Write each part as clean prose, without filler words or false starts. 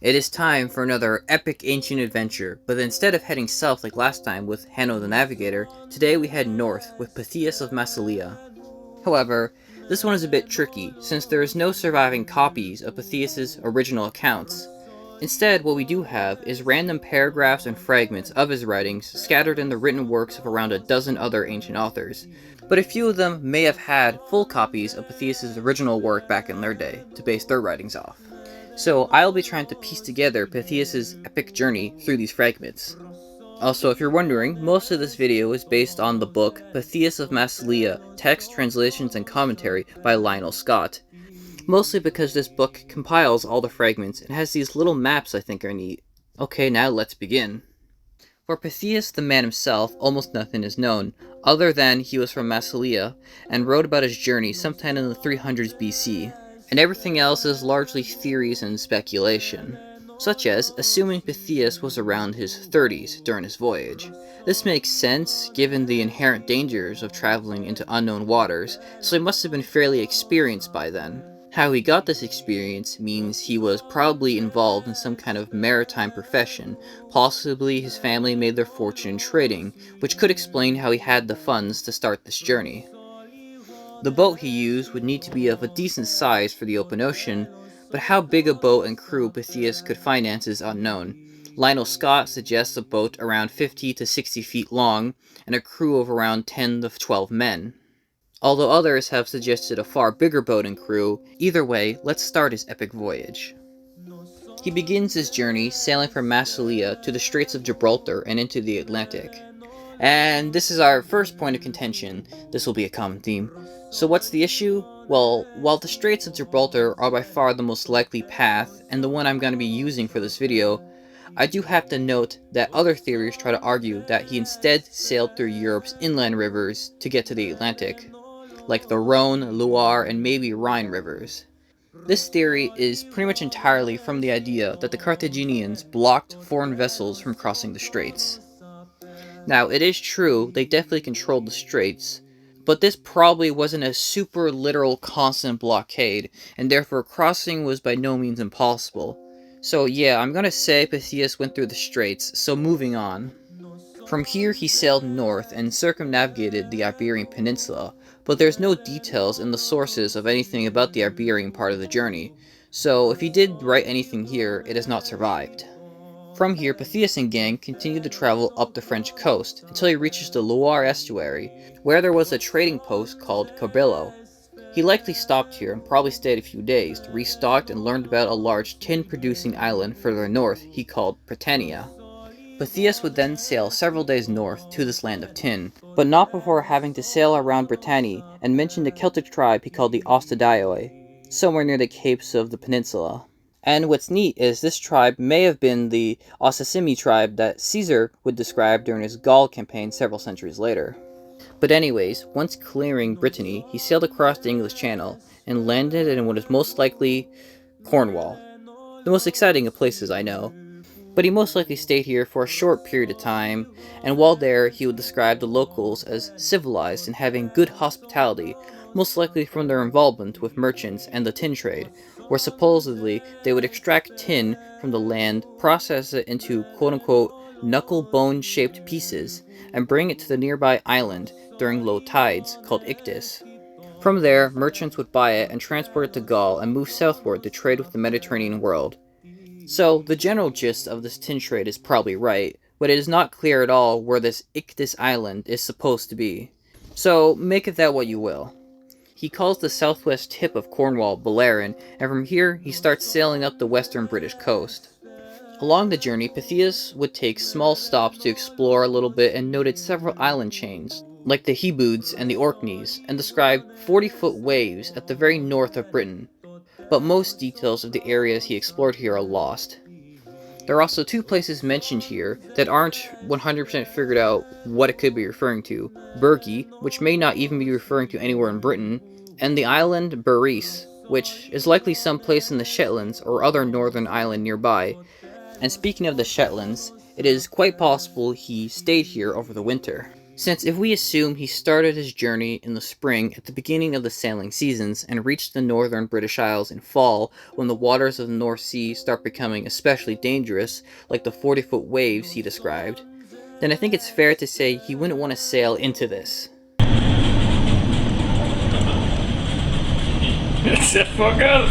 It is time for another epic ancient adventure, but instead of heading south like last time with Hanno the Navigator, today we head north with Pytheas of Massalia. However, this one is a bit tricky, since there is no surviving copies of Pytheas' original accounts. Instead, what we do have is random paragraphs and fragments of his writings scattered in the written works of around a dozen other ancient authors, but a few of them may have had full copies of Pytheas' original work back in their day to base their writings off. So I'll be trying to piece together Pytheas' epic journey through these fragments. Also, if you're wondering, most of this video is based on the book Pytheas of Massalia, Text, Translations, and Commentary by Lionel Scott. Mostly because this book compiles all the fragments and has these little maps I think are neat. Okay, now let's begin. For Pytheas the man himself, almost nothing is known, other than he was from Massalia and wrote about his journey sometime in the 300s BC. And everything else is largely theories and speculation, such as assuming Pytheas was around his 30s during his voyage. This makes sense given the inherent dangers of traveling into unknown waters, so he must have been fairly experienced by then. How he got this experience means he was probably involved in some kind of maritime profession, possibly his family made their fortune in trading, which could explain how he had the funds to start this journey. The boat he used would need to be of a decent size for the open ocean, but how big a boat and crew Pytheas could finance is unknown. Lionel Scott suggests a boat around 50 to 60 feet long, and a crew of around 10 to 12 men. Although others have suggested a far bigger boat and crew, either way, let's start his epic voyage. He begins his journey sailing from Massalia to the Straits of Gibraltar and into the Atlantic. And this is our first point of contention. This will be a common theme. So what's the issue? Well, while the Straits of Gibraltar are by far the most likely path, and the one I'm going to be using for this video, I do have to note that other theories try to argue that he instead sailed through Europe's inland rivers to get to the Atlantic, like the Rhone, Loire, and maybe Rhine rivers. This theory is pretty much entirely from the idea that the Carthaginians blocked foreign vessels from crossing the straits. Now, it is true, they definitely controlled the straits, but this probably wasn't a super literal constant blockade, and therefore crossing was by no means impossible. So yeah, I'm gonna say Pytheas went through the straits, so moving on. From here he sailed north and circumnavigated the Iberian Peninsula, but there's no details in the sources of anything about the Iberian part of the journey, so if he did write anything here, it has not survived. From here, Pytheas and gang continued to travel up the French coast until he reaches the Loire estuary, where there was a trading post called Corbello. He likely stopped here and probably stayed a few days, restocked and learned about a large tin-producing island further north he called Britannia. Pytheas would then sail several days north to this land of tin, but not before having to sail around Britannia and mention the Celtic tribe he called the Ostadioi, somewhere near the capes of the peninsula. And what's neat is this tribe may have been the Ossissimi tribe that Caesar would describe during his Gaul campaign several centuries later. But anyways, once clearing Brittany, he sailed across the English Channel and landed in what is most likely Cornwall. The most exciting of places, I know. But he most likely stayed here for a short period of time, and while there he would describe the locals as civilized and having good hospitality, most likely from their involvement with merchants and the tin trade, where supposedly they would extract tin from the land, process it into quote-unquote knuckle-bone-shaped pieces, and bring it to the nearby island during low tides, called Ichthys. From there, merchants would buy it and transport it to Gaul and move southward to trade with the Mediterranean world. So, the general gist of this tin trade is probably right, but it is not clear at all where this Ichthys island is supposed to be. So, make of that what you will. He calls the southwest tip of Cornwall Beleren, and from here he starts sailing up the western British coast. Along the journey, Pytheas would take small stops to explore a little bit and noted several island chains, like the Hebrides and the Orkneys, and described 40-foot waves at the very north of Britain. But most details of the areas he explored here are lost. There are also two places mentioned here that aren't 100% figured out what it could be referring to. Burgee, which may not even be referring to anywhere in Britain, and the island Berries, which is likely some place in the Shetlands or other northern island nearby. And speaking of the Shetlands, it is quite possible he stayed here over the winter. Since if we assume he started his journey in the spring at the beginning of the sailing seasons and reached the northern British Isles in fall when the waters of the North Sea start becoming especially dangerous, like the 40-foot waves he described, then I think it's fair to say he wouldn't want to sail into this. It's a fucker!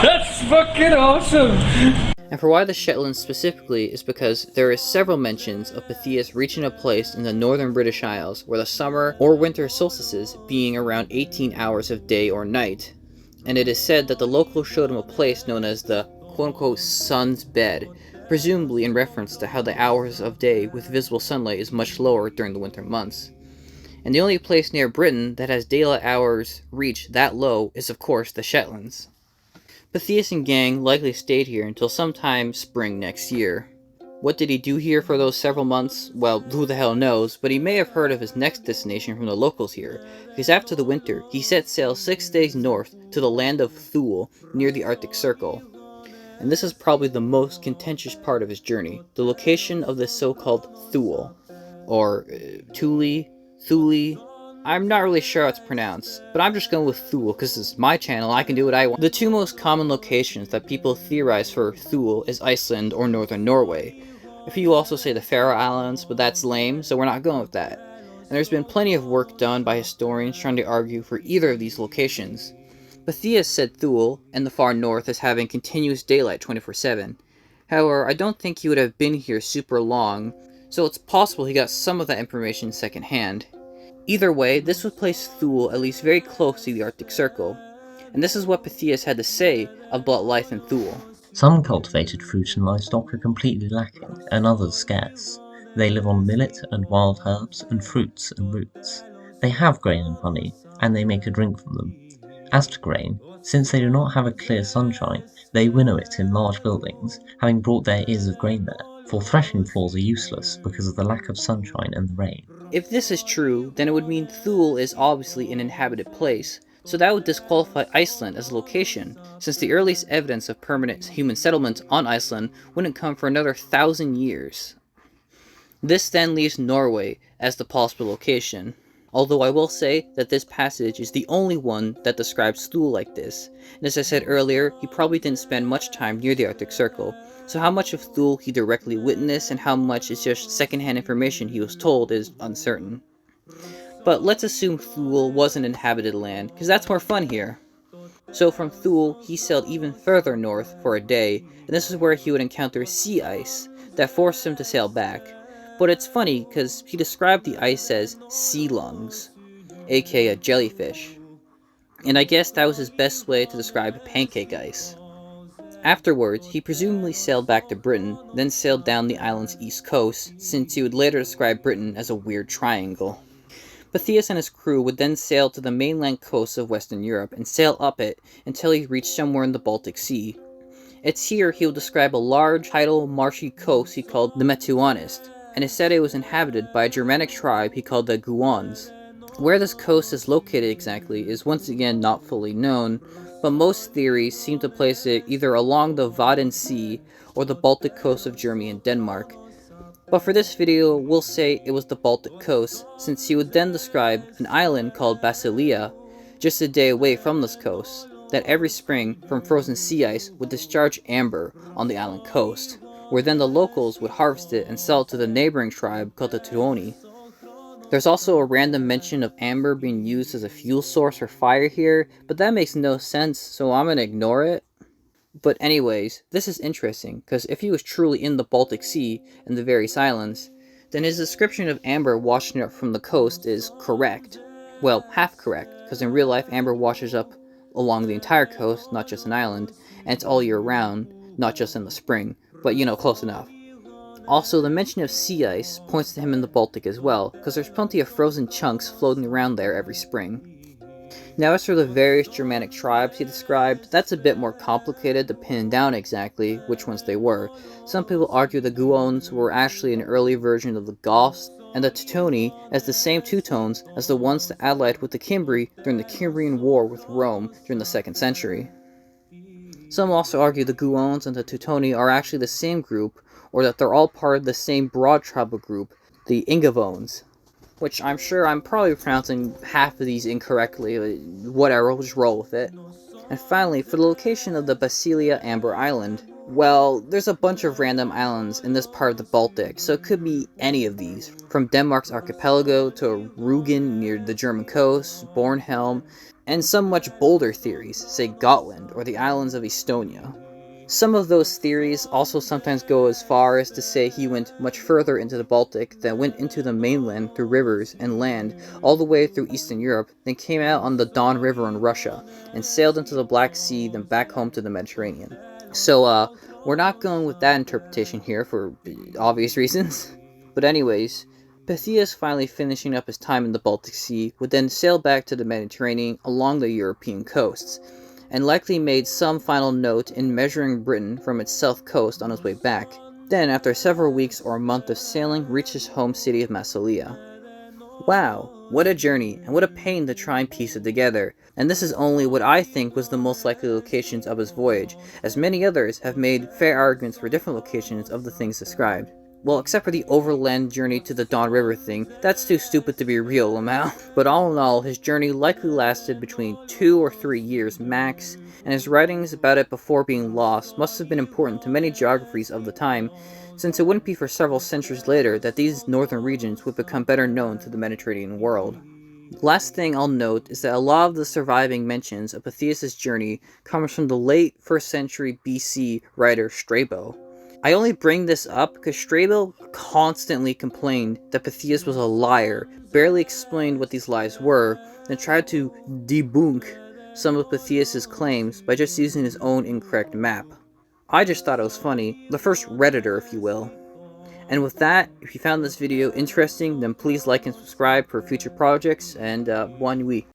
That's fucking awesome! And for why the Shetlands specifically is because there is several mentions of Pytheas reaching a place in the northern British Isles where the summer or winter solstices being around 18 hours of day or night. And it is said that the locals showed him a place known as the quote-unquote sun's bed, presumably in reference to how the hours of day with visible sunlight is much lower during the winter months. And the only place near Britain that has daylight hours reach that low is of course the Shetlands. Pytheas and gang likely stayed here until sometime spring next year. What did he do here for those several months? Well, who the hell knows, but he may have heard of his next destination from the locals here, because after the winter, he set sail 6 days north to the land of Thule, near the Arctic Circle. And this is probably the most contentious part of his journey, the location of this so-called Thule, or Thule, I'm not really sure how it's pronounced, but I'm just going with Thule because this is my channel, I can do what I want. The two most common locations that people theorize for Thule is Iceland or northern Norway. A few also say the Faroe Islands, but that's lame, so we're not going with that. And there's been plenty of work done by historians trying to argue for either of these locations. Pytheas said Thule and the far north as having continuous daylight 24/7. However, I don't think he would have been here super long, so it's possible he got some of that information secondhand. Either way, this would place Thule at least very close to the Arctic Circle, and this is what Pytheas had to say about life in Thule. Some cultivated fruit and livestock are completely lacking, and others scarce. They live on millet and wild herbs and fruits and roots. They have grain and honey, and they make a drink from them. As to grain, since they do not have a clear sunshine, they winnow it in large buildings, having brought their ears of grain there, for threshing floors are useless because of the lack of sunshine and the rain. If this is true, then it would mean Thule is obviously an inhabited place, so that would disqualify Iceland as a location, since the earliest evidence of permanent human settlement on Iceland wouldn't come for another 1,000 years. This then leaves Norway as the possible location, although I will say that this passage is the only one that describes Thule like this, and as I said earlier, he probably didn't spend much time near the Arctic Circle, so how much of Thule he directly witnessed and how much is just secondhand information he was told is uncertain. But let's assume Thule was an inhabited land, because that's more fun here. So from Thule, he sailed even further north for a day, and this is where he would encounter sea ice that forced him to sail back. But it's funny, because he described the ice as sea lungs, aka a jellyfish. And I guess that was his best way to describe pancake ice. Afterwards, he presumably sailed back to Britain, then sailed down the island's east coast, since he would later describe Britain as a weird triangle. Pytheas and his crew would then sail to the mainland coast of Western Europe and sail up it until he reached somewhere in the Baltic Sea. It's here he will describe a large, tidal, marshy coast he called the Metuanist, and it said it was inhabited by a Germanic tribe he called the Guans. Where this coast is located exactly is once again not fully known, but most theories seem to place it either along the Wadden Sea or the Baltic coast of Germany and Denmark. But for this video, we'll say it was the Baltic coast, since he would then describe an island called Massalia, just a day away from this coast, that every spring from frozen sea ice would discharge amber on the island coast, where then the locals would harvest it and sell it to the neighboring tribe called the Tuoni. There's also a random mention of amber being used as a fuel source for fire here, but that makes no sense, so I'm gonna ignore it. But anyways, this is interesting, because if he was truly in the Baltic Sea and the various islands, then his description of amber washing up from the coast is correct. Well, half correct, because in real life amber washes up along the entire coast, not just an island, and it's all year round, not just in the spring, but you know, close enough. Also, the mention of sea ice points to him in the Baltic as well, because there's plenty of frozen chunks floating around there every spring. Now as for the various Germanic tribes he described, that's a bit more complicated to pin down exactly which ones they were. Some people argue the Guons were actually an early version of the Goths, and the Teutoni as the same Teutones as the ones that allied with the Cimbri during the Cimbrian War with Rome during the 2nd century. Some also argue the Guons and the Teutoni are actually the same group, or that they're all part of the same broad tribal group, the Ingavones. Which I'm sure I'm probably pronouncing half of these incorrectly, whatever, we'll just roll with it. And finally, for the location of the Basilia Amber Island, well, there's a bunch of random islands in this part of the Baltic, so it could be any of these, from Denmark's archipelago to Rügen near the German coast, Bornholm, and some much bolder theories, say Gotland or the islands of Estonia. Some of those theories also sometimes go as far as to say he went much further into the Baltic than went into the mainland through rivers and land all the way through Eastern Europe, then came out on the Don River in Russia, and sailed into the Black Sea, then back home to the Mediterranean. So, we're not going with that interpretation here for obvious reasons. But anyways, Pytheas finally finishing up his time in the Baltic Sea would then sail back to the Mediterranean along the European coasts, and likely made some final note in measuring Britain from its south coast on his way back. Then, after several weeks or a month of sailing, reached his home city of Massalia. Wow, what a journey, and what a pain to try and piece it together. And this is only what I think was the most likely locations of his voyage, as many others have made fair arguments for different locations of the things described. Well, except for the overland journey to the Don River thing, that's too stupid to be real, Lamau. But all in all, his journey likely lasted between 2 or 3 years max, and his writings about it before being lost must have been important to many geographies of the time, since it wouldn't be for several centuries later that these northern regions would become better known to the Mediterranean world. Last thing I'll note is that a lot of the surviving mentions of Pytheas' journey comes from the late 1st century BC writer Strabo. I only bring this up because Strabo constantly complained that Pytheas was a liar, barely explained what these lies were, and tried to debunk some of Pytheas' claims by just using his own incorrect map. I just thought it was funny, the first Redditor if you will. And with that, if you found this video interesting, then please like and subscribe for future projects, and bonne nuit.